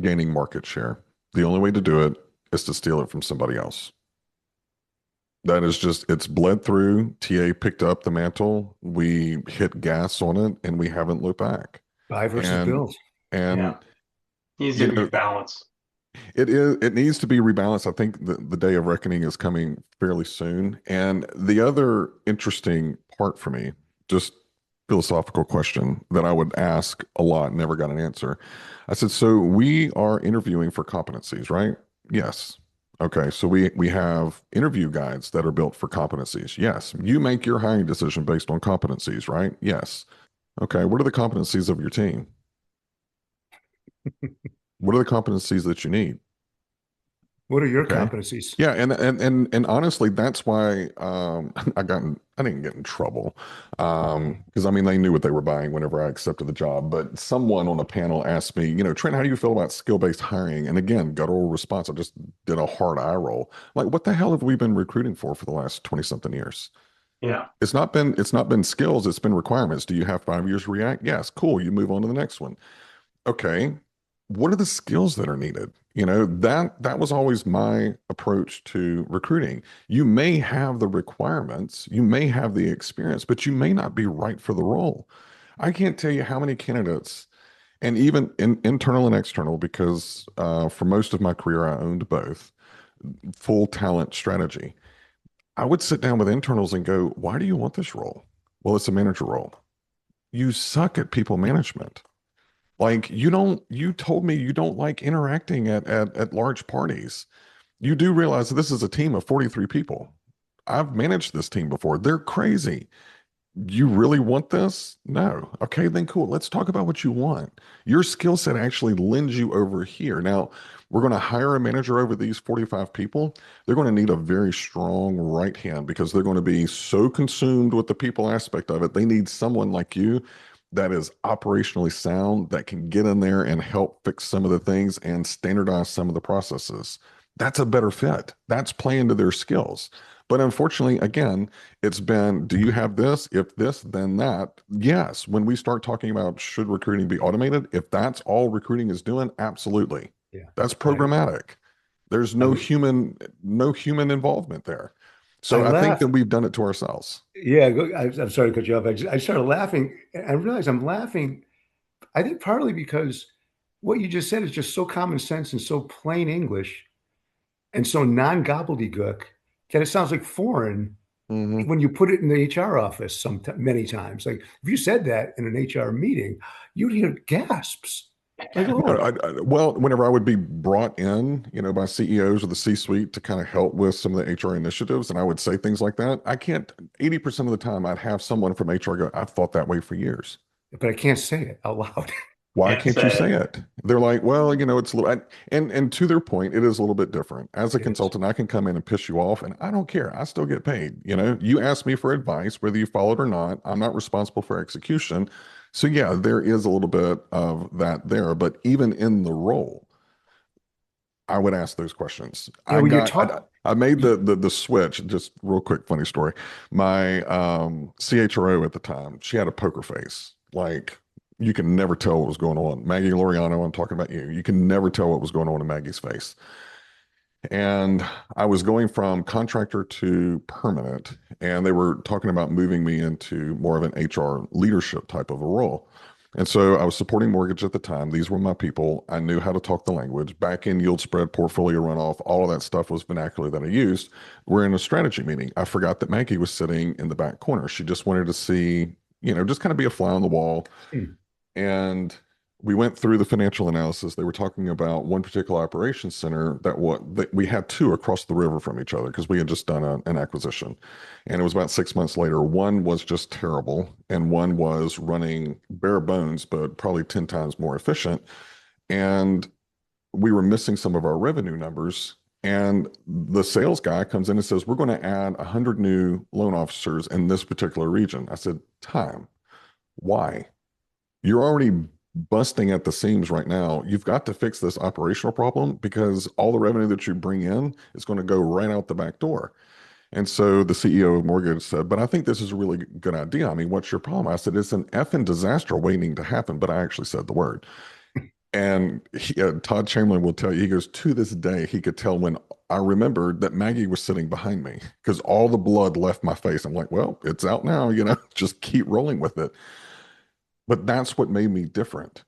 gaining market share. The only way to do it is to steal it from somebody else. That is just, it's bled through. TA picked up the mantle. We hit gas on it and we haven't looked back. Buy versus And, build. and, Easy you know, rebalance. it needs to be rebalanced. I think the day of reckoning is coming fairly soon. And the other interesting part for me, just philosophical question that I would ask a lot, never got an answer. I said, so we are interviewing for competencies, right? Yes. Okay, so we have interview guides that are built for competencies. Yes. You make your hiring decision based on competencies, right? Yes. Okay, what are the competencies of your team? What are the competencies that you need? What are your Okay. competencies? Yeah, and honestly, that's why I didn't get in trouble because I mean they knew what they were buying whenever I accepted the job. But someone on the panel asked me, Trent, how do you feel about skill-based hiring? And again, guttural response. I just did a hard eye roll. Like, what the hell have we been recruiting for the last 20 something years? Yeah. It's not been skills. It's been requirements. Do you have 5 years React? Yes, cool. You move on to the next one. Okay, what are the skills that are needed? That was always my approach to recruiting. You may have the requirements, you may have the experience, but you may not be right for the role. I can't tell you how many candidates, and even internal and external, because for most of my career I owned both full talent strategy. I would sit down with internals and go, "Why do you want this role?" Well, it's a manager role. You suck at people management. Like you told me you don't like interacting at large parties. You do realize that this is a team of 43 people. I've managed this team before. They're crazy. You really want this? No. Okay, then cool. Let's talk about what you want. Your skill set actually lends you over here. Now, we're going to hire a manager over these 45 people. They're going to need a very strong right hand because they're going to be so consumed with the people aspect of it. They need someone like you that is operationally sound that can get in there and help fix some of the things and standardize some of the processes. That's a better fit. That's playing to their skills. But unfortunately, again, it's been, do you have this? If this, then that. Yes. When we start talking about should recruiting be automated, if that's all recruiting is doing, absolutely. Yeah. That's programmatic. There's no I, human involvement there. I So I think laugh. that we've done it to ourselves. Yeah, I'm sorry to cut you off. I started laughing. And I realized I'm laughing, I think partly because what you just said is just so common sense and so plain English and so non-gobbledygook that it sounds like foreign Mhm. when you put it in the HR office many times. Like if you said that in an HR meeting, you'd hear gasps. Like, No, oh, well, whenever I would be brought in, by CEOs or the C-suite to kind of help with some of the HR initiatives, and I would say things like that, I can't, 80% of the time, I'd have someone from HR go, I've thought that way for years. but I can't say it out loud. Why Can't can't you say say it. it? They're like, well, it's a little, and to their point, it is a little bit different. As a It is. consultant, I can come in and piss you off, and I don't care. I still get paid. You ask me for advice, whether you follow it or not. I'm not responsible for execution. So yeah, there is a little bit of that there. But even in the role, I would ask those questions. Yeah, when you're talking, I made the switch. Just real quick, funny story. My CHRO at the time, she had a poker face. Like you can never tell what was going on. Maggie Loriano, I'm talking about you. You can never tell what was going on in Maggie's face. And I was going from contractor to permanent, and they were talking about moving me into more of an HR leadership type of a role. And so I was supporting mortgage at the time. These were my people. I knew how to talk the language. Back in yield spread, portfolio runoff, all of that stuff was vernacular that I used. We're in a strategy meeting. I forgot that Maggie was sitting in the back corner. She just wanted to see, just kind of be a fly on the wall. And we went through the financial analysis. They were talking about one particular operations center that we had two across the river from each other because we had just done an acquisition. And it was about 6 months later. One was just terrible, and one was running bare bones, but probably 10 times more efficient. And we were missing some of our revenue numbers. And the sales guy comes in and says, "We're going to add 100 new loan officers in this particular region." I said, "Time. Why? You're already busting at the seams right now. You've got to fix this operational problem because all the revenue that you bring in is going to go right out the back door." And so the CEO of mortgage said, "But I think this is a really good idea. I mean, what's your problem?" I said, "It's an effing disaster waiting to happen." But I actually said the word. And Todd Chamberlain will tell you, he goes, to this day, he could tell when I remembered that Maggie was sitting behind me because all the blood left my face. I'm like, well, it's out now, just keep rolling with it. But that's what made me different.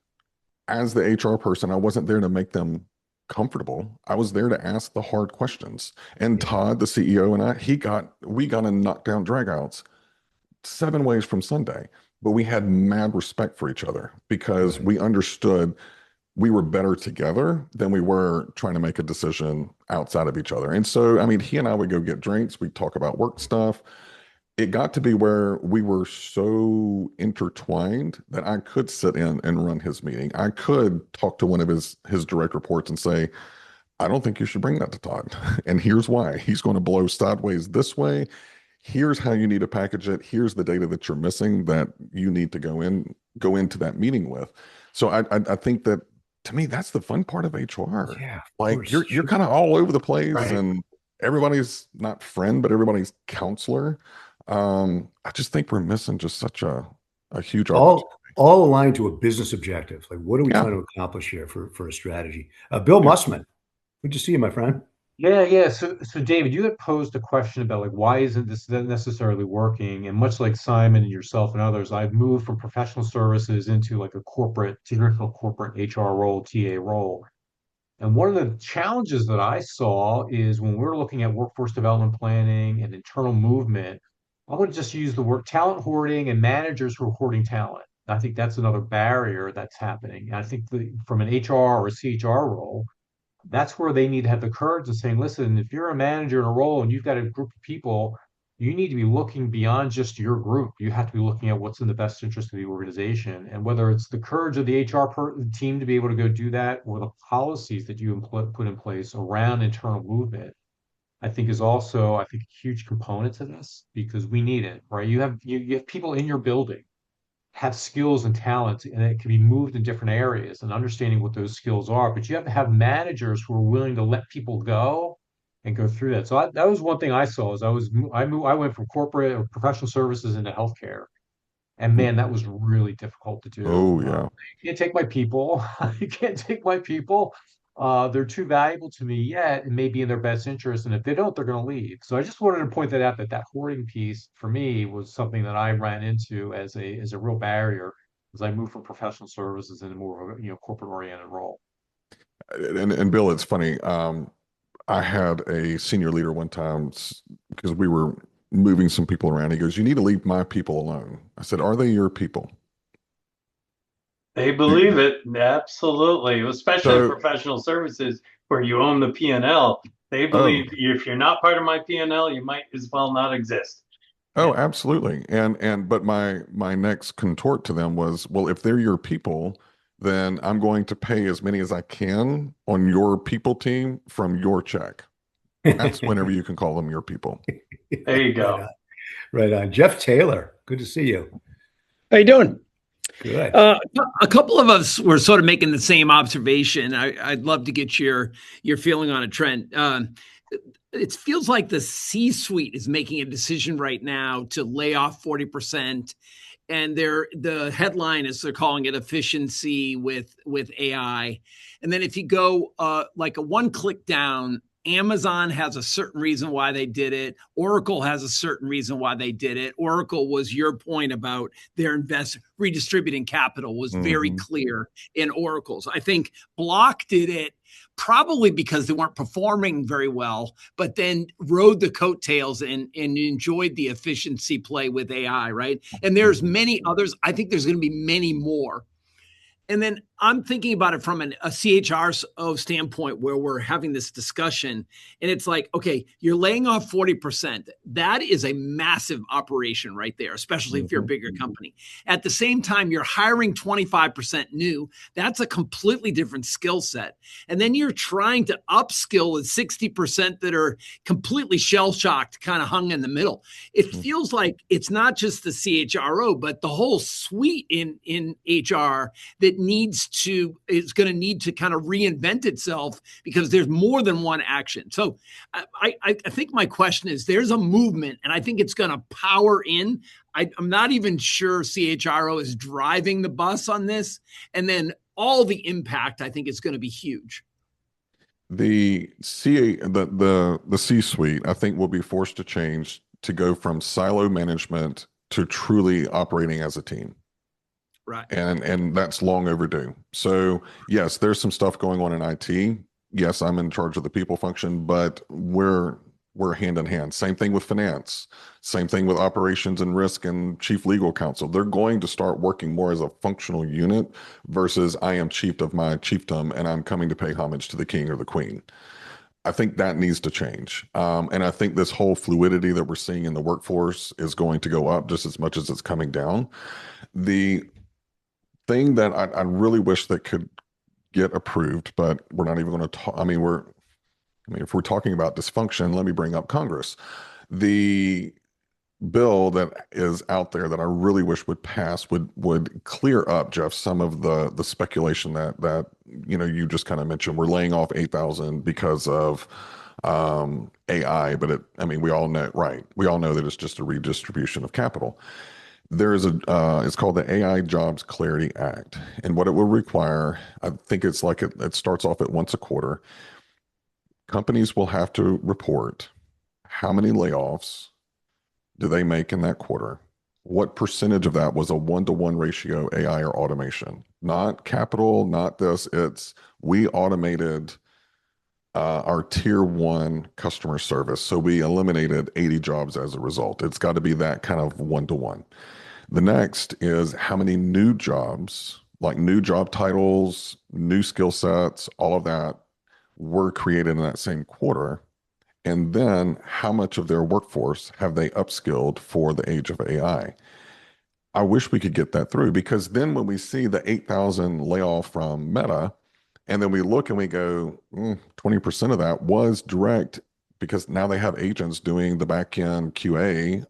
As the HR person, I wasn't there to make them comfortable. I was there to ask the hard questions. And Todd, the CEO, and we got in knockdown dragouts 7 ways from Sunday, but we had mad respect for each other because we understood we were better together than we were trying to make a decision outside of each other. And so, I mean, he and I would go get drinks. We'd talk about work stuff. It got to be where we were so intertwined that I could sit in and run his meeting. I could talk to one of his direct reports and say, "I don't think you should bring that to Todd. And here's why. He's going to blow sideways this way. Here's how you need to package it. Here's the data that you're missing that you need to go into that meeting with." So I think that, to me, that's the fun part of HR. Yeah, of Like course. you're kind of all over the place, Right. and everybody's not friend, but everybody's counselor. I just think we're missing just such a huge opportunity. All aligned to a business objective. Like, what are we Yeah. trying to accomplish here for a strategy? Bill Mussman, good to see you, my friend. Yeah. So David, you had posed a question about like why isn't this necessarily working? And much like Simon and yourself and others, I've moved from professional services into like a traditional corporate HR role, TA role. And one of the challenges that I saw is when we're looking at workforce development planning and internal movement, I would just use the word talent hoarding and managers who are hoarding talent. I think that's another barrier that's happening. And I think from an HR or a CHR role, that's where they need to have the courage of saying, listen, if you're a manager in a role and you've got a group of people, you need to be looking beyond just your group. You have to be looking at what's in the best interest of the organization. And whether it's the courage of the team to be able to go do that, or the policies that you put in place around internal movement, I think is also, I think, a huge component to this because we need it, right? You have people in your building have skills and talents and it can be moved in different areas and understanding what those skills are. But you have to have managers who are willing to let people go and go through that. So that was one thing I saw is I went from corporate or professional services into healthcare. And man, that was really difficult to do. Oh yeah. You can't take my people. You can't take my people. They're too valuable to me yet, and maybe in their best interest. And if they don't, they're going to leave. So I just wanted to point that out that hoarding piece for me was something that I ran into as a real barrier as I moved from professional services into more of a corporate oriented role. And Bill, it's funny. I had a senior leader one time because we were moving some people around. He goes, "You need to leave my people alone." I said, "Are they your people?" They believe it, absolutely, especially in So, professional services where you own the P&L. They oh, believe if you're not part of my P&L, you might as well not exist. oh, Yeah. absolutely. But my next contort to them was, well, if they're your people, then I'm going to pay as many as I can on your people team from your check. That's whenever you can call them your people. There you go. Right on. Jeff Taylor, good to see you. How you doing? Good. A couple of us were sort of making the same observation. I'd love to get your feeling on it, Trent. It feels like the C-suite is making a decision right now to lay off 40%, and the headline is they're calling it efficiency with AI. And then if you go like a one click down, Amazon has a certain reason why they did it. Oracle has a certain reason why they did it. Oracle was your point about their redistributing capital was very clear in Oracle's. I think Block did it probably because they weren't performing very well, but then rode the coattails and enjoyed the efficiency play with AI, right? And there's many others. I think there's going to be many more. And then I'm thinking about it from a CHRO standpoint where we're having this discussion and it's like, okay, you're laying off 40%. That is a massive operation right there, especially if you're a bigger company. At the same time, you're hiring 25% new. That's a completely different skill set. And then you're trying to upskill the 60% that are completely shell-shocked, kind of hung in the middle. It feels like it's not just the CHRO, but the whole suite in HR that is going to need to kind of reinvent itself because there's more than one action. So I think my question is there's a movement and I think it's going to power in. I'm not even sure CHRO is driving the bus on this. And then all the impact I think is going to be huge. The C-suite, I think, will be forced to change to go from silo management to truly operating as a team. Right. And that's long overdue. So yes, there's some stuff going on in IT. Yes, I'm in charge of the people function, but we're hand in hand. Same thing with finance. Same thing with operations and risk and chief legal counsel. They're going to start working more as a functional unit versus I am chief of my chiefdom and I'm coming to pay homage to the king or the queen. I think that needs to change. And I think this whole fluidity that we're seeing in the workforce is going to go up just as much as it's coming down. The thing that I really wish that could get approved, but we're not even going to talk. If we're talking about dysfunction, let me bring up Congress. The bill that is out there that I really wish would pass would clear up, Jeff, some of the speculation that you just kind of mentioned. We're laying off 8,000 because of AI, but we all know, right? We all know that it's just a redistribution of capital. There is it's called the AI Jobs Clarity Act. And what it will require, I think it's like it starts off at once a quarter. Companies will have to report how many layoffs do they make in that quarter? What percentage of that was a 1-to-1 ratio AI or automation? Not capital, not this. It's we automated our tier 1 customer service. So we eliminated 80 jobs as a result. It's got to be that kind of 1-to-1. The next is how many new jobs, like new job titles, new skill sets, all of that were created in that same quarter. And then how much of their workforce have they upskilled for the age of AI? I wish we could get that through because then when we see the 8,000 layoff from Meta, and then we look and we go, 20% of that was direct because now they have agents doing the back end QA.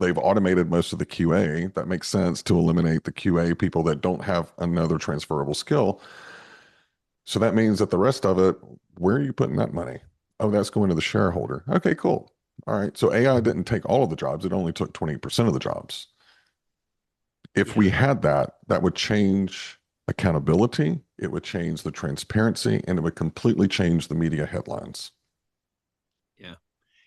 They've automated most of the QA. That makes sense to eliminate the QA people that don't have another transferable skill. So that means that the rest of it, where are you putting that money? Oh, that's going to the shareholder. Okay, cool. All right. So AI didn't take all of the jobs. It only took 20% of the jobs. If we had that, that would change accountability. It would change the transparency and it would completely change the media headlines.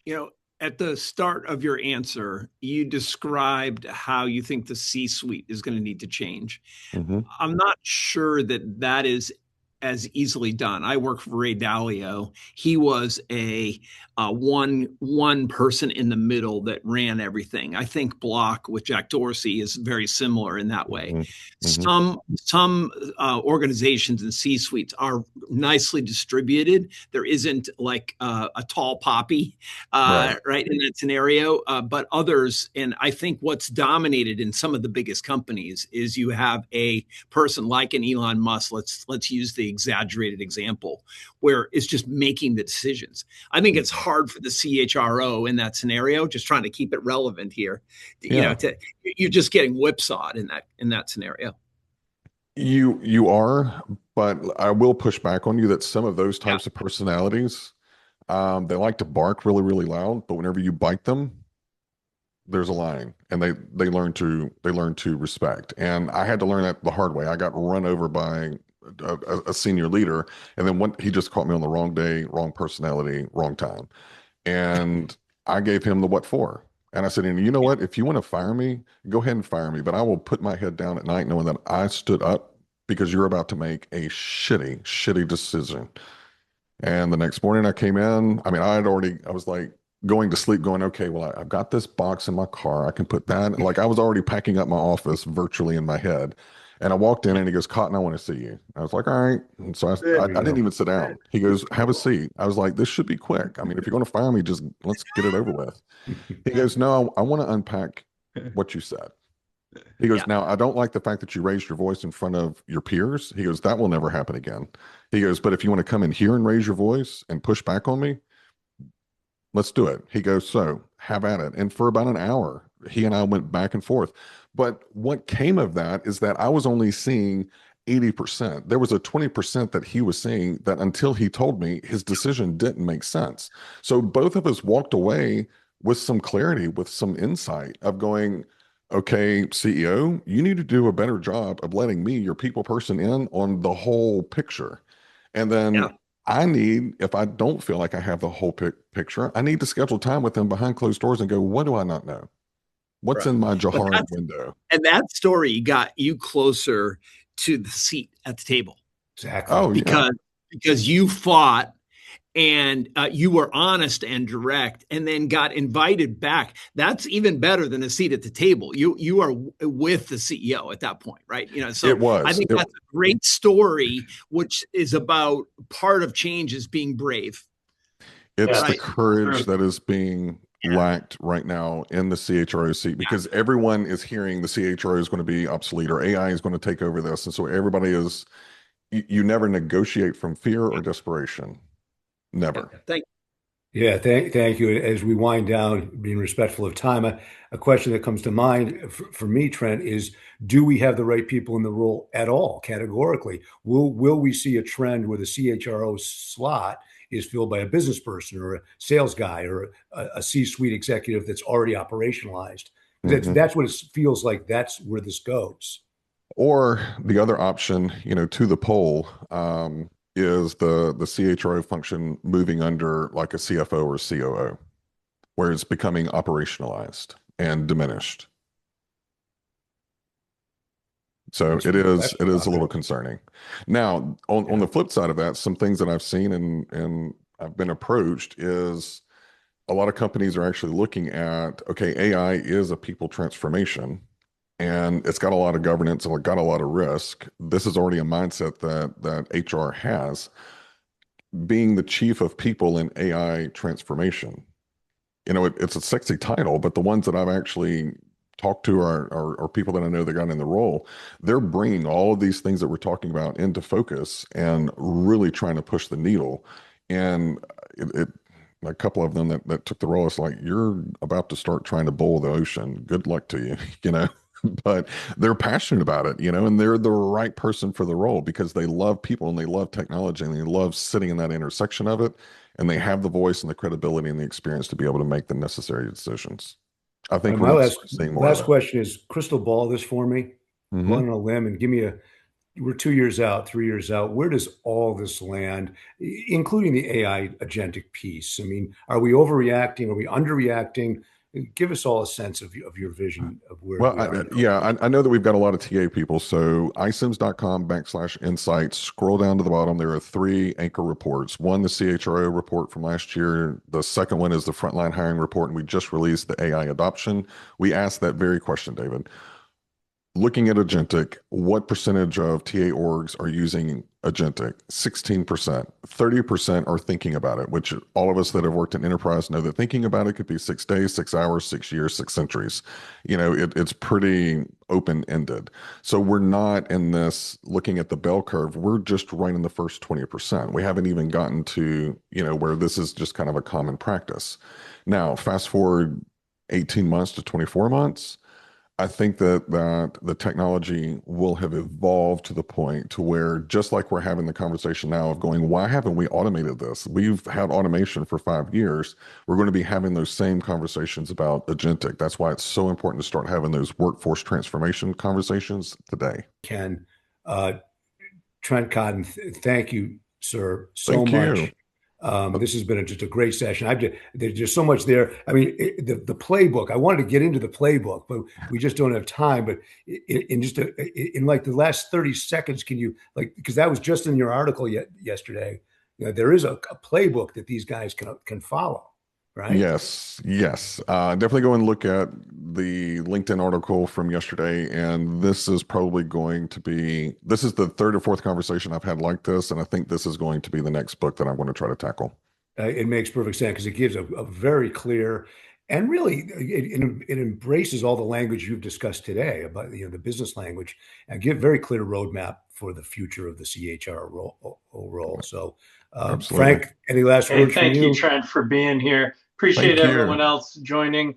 Yeah. At the start of your answer, you described how you think the C-suite is going to need to change. I'm not sure that is as easily done. I work for Ray Dalio. He was a one person in the middle that ran everything. I think Block with Jack Dorsey is very similar in that way. Some organizations and C-suites are nicely distributed. There isn't like a tall poppy, right, in that scenario, but others, and I think what's dominated in some of the biggest companies is you have a person like an Elon Musk. Let's use the exaggerated example where it's just making the decisions. I think it's hard for the CHRO in that scenario, just trying to keep it relevant here. You're just getting whipsawed in that scenario. You are, but I will push back on you that some of those types of personalities, they like to bark really, really loud, but whenever you bite them, there's a line, and they learn to respect. And I had to learn that the hard way. I got run over by a senior leader. And then he just caught me on the wrong day, wrong personality, wrong time. And I gave him the what for. And I said, and you know what? If you want to fire me, go ahead and fire me. But I will put my head down at night knowing that I stood up because you're about to make a shitty decision. And the next morning I came in. I mean, I was like going to sleep going, okay, well, I've got this box in my car. I can put that. Like I was already packing up my office virtually in my head. And I walked in and he goes, Cotton, I want to see you. I was like, all right. And so I didn't even sit down. He goes, have a seat. I was like, this should be quick. I mean, if you're going to fire me, just let's get it over with. He goes, no, I want to unpack what you said. He goes, now, I don't like the fact that you raised your voice in front of your peers. He goes, that will never happen again. He goes, but if you want to come in here and raise your voice and push back on me, let's do it. He goes, so have at it. And for about an hour, he and I went back and forth. But what came of that is that I was only seeing 80%. There was a 20% that he was seeing that until he told me his decision didn't make sense. So both of us walked away with some clarity, with some insight of going, okay, CEO, you need to do a better job of letting me, your people person, in on the whole picture. And then I need, if I don't feel like I have the whole picture, I need to schedule time with them behind closed doors and go, what do I not know? What's in my Johari window? And that story got you closer to the seat at the table. Exactly. Oh, because you fought and you were honest and direct and then got invited back. That's even better than a seat at the table. You are with the CEO at that point, right? So it was. I think that's a great story, which is about part of change is being brave. It's the courage that is being lacked right now in the CHRO seat because everyone is hearing the CHRO is going to be obsolete or AI is going to take over this. And so everybody is, you never negotiate from fear or desperation. Never. Thank you. As we wind down, being respectful of time, a question that comes to mind for me, Trent, is do we have the right people in the role at all, categorically? Will we see a trend where the CHRO slot is filled by a business person or a sales guy or a C-suite executive that's already operationalized? That's what it feels like. That's where this goes. Or the other option, to the poll, is the CHRO function moving under like a CFO or COO, where it's becoming operationalized and diminished. So it is a little concerning. Now, on the flip side of that, some things that I've seen and I've been approached is a lot of companies are actually looking at, okay, AI is a people transformation and it's got a lot of governance and it's got a lot of risk. This is already a mindset that HR has. Being the chief of people in AI transformation, it's a sexy title, but the ones that I've actually talked to are people that I know that got in the role. They're bringing all of these things that we're talking about into focus and really trying to push the needle. And a couple of them that took the role, it's like, you're about to start trying to boil the ocean. Good luck to you, but they're passionate about it, and they're the right person for the role because they love people and they love technology and they love sitting in that intersection of it. And they have the voice and the credibility and the experience to be able to make the necessary decisions. I think my last question is crystal ball this for me. Go on a limb and give me we're 2 years out, 3 years out. Where does all this land, including the AI agentic piece? I mean, are we overreacting? Are we underreacting? Give us all a sense of your vision of where. Well, I know that we've got a lot of TA people. So iCIMS.com/insights, scroll down to the bottom. There are 3 anchor reports. One, the CHRO report from last year. The second one is the frontline hiring report. And we just released the AI adoption. We asked that very question, David. Looking at agentic, what percentage of TA orgs are using agentic? 16%. 30% are thinking about it, which all of us that have worked in enterprise know that thinking about it could be 6 days, 6 hours, 6 years, 6 centuries. It's pretty open-ended. So we're not in this looking at the bell curve. We're just right in the first 20%. We haven't even gotten to, where this is just kind of a common practice. Now, fast forward 18 months to 24 months, I think that the technology will have evolved to the point to where, just like we're having the conversation now of going, why haven't we automated this? We've had automation for 5 years. We're going to be having those same conversations about agentic. That's why it's so important to start having those workforce transformation conversations today. Ken, Trent Cotton, thank you, sir, so Thank much. you. This has been just a great session. There's just so much there. I mean, the playbook. I wanted to get into the playbook, but we just don't have time. But in like the last 30 seconds, can you because that was just in your article yesterday. There is a playbook that these guys can follow, right? Yes. Definitely go and look at the LinkedIn article from yesterday. And this is probably this is the third or fourth conversation I've had like this. And I think this is going to be the next book that I'm going to try to tackle. It makes perfect sense because it gives a very clear and really it embraces all the language you've discussed today about the business language and give very clear roadmap for the future of the CHRO role. So, Frank, any last words from you? Thank you, Trent, for being here. Appreciate everyone else joining.